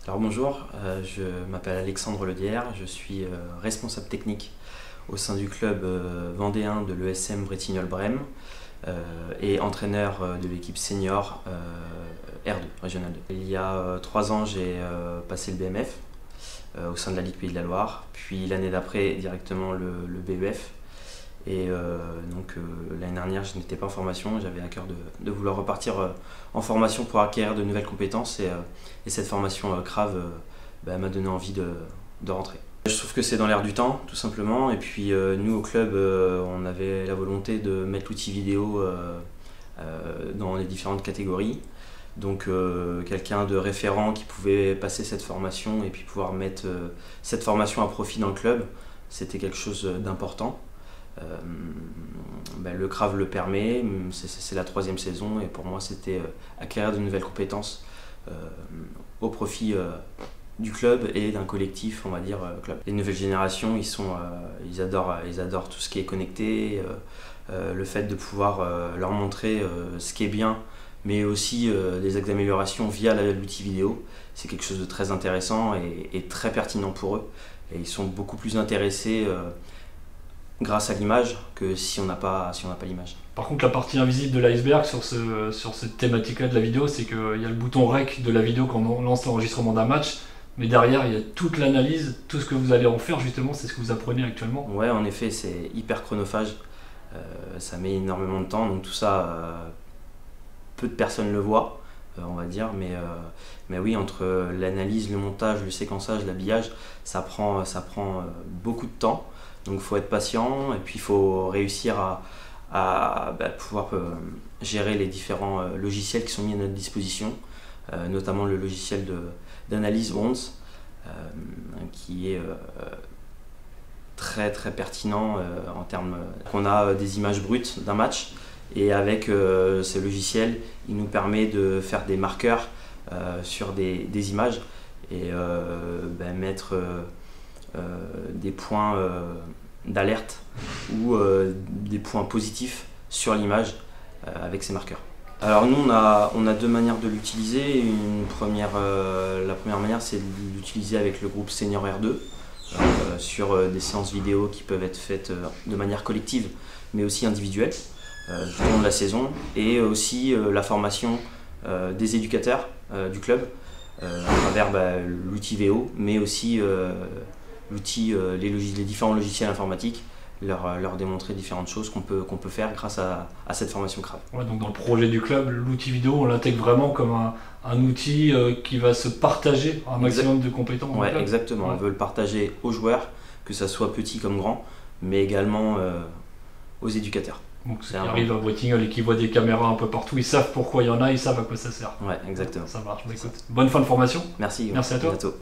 Alors bonjour, je m'appelle Alexandre Ledière, je suis responsable technique au sein du club vendéen de l'ESM Bretignolles-Brême et entraîneur de l'équipe senior R2, Régional 2. Il y a 3 ans, j'ai passé le BMF au sein de la Ligue Pays de la Loire, puis l'année d'après directement le BEF. Et l'année dernière, je n'étais pas en formation, j'avais à cœur de vouloir repartir en formation pour acquérir de nouvelles compétences et cette formation CRAV m'a donné envie de rentrer. Je trouve que c'est dans l'air du temps, tout simplement, et puis nous au club, on avait la volonté de mettre l'outil vidéo dans les différentes catégories. Donc quelqu'un de référent qui pouvait passer cette formation et puis pouvoir mettre cette formation à profit dans le club, c'était quelque chose d'important. Le CRAV le permet, c'est la 3e saison et pour moi c'était acquérir de nouvelles compétences au profit du club et d'un collectif, on va dire, club. Les nouvelles générations, ils adorent tout ce qui est connecté, le fait de pouvoir leur montrer ce qui est bien, mais aussi des axes d'amélioration via l'outil vidéo. C'est quelque chose de très intéressant et très pertinent pour eux. Et ils sont beaucoup plus intéressés grâce à l'image que si on n'a pas l'image. Par contre, la partie invisible de l'iceberg sur cette thématique-là de la vidéo, c'est qu'il y a le bouton REC de la vidéo quand on lance l'enregistrement d'un match, mais derrière, il y a toute l'analyse, tout ce que vous allez en faire, justement, c'est ce que vous apprenez actuellement. Ouais, en effet, c'est hyper chronophage, ça met énormément de temps, donc tout ça, peu de personnes le voient, on va dire, mais oui, entre l'analyse, le montage, le séquençage, l'habillage, ça prend beaucoup de temps. Donc il faut être patient et puis il faut réussir à pouvoir gérer les différents logiciels qui sont mis à notre disposition, notamment le logiciel d'analyse WONS qui est très pertinent en termes qu'on a des images brutes d'un match et avec ce logiciel il nous permet de faire des marqueurs sur des images et mettre des points d'alerte ou des points positifs sur l'image avec ces marqueurs. Alors nous on a 2 manières de l'utiliser. La première manière c'est de l'utiliser avec le groupe Senior R2 sur des séances vidéo qui peuvent être faites de manière collective mais aussi individuelle tout au long de la saison et aussi la formation des éducateurs du club à travers l'outil VO mais aussi les différents logiciels informatiques, leur démontrer différentes choses qu'on peut faire grâce à cette formation CRAV. Ouais, donc dans le projet du club, l'outil vidéo, on l'intègre vraiment comme un outil qui va se partager un maximum de compétences. Ouais, exactement. Ouais. On veut le partager aux joueurs, que ça soit petit comme grand, mais également aux éducateurs. Donc ceux qui arrivent à Bretignolles et qui voient des caméras un peu partout, ils savent pourquoi il y en a, ils savent à quoi ça sert. Ouais, exactement. Ça marche. Écoute, bonne fin de formation. Merci. Merci à toi. À bientôt.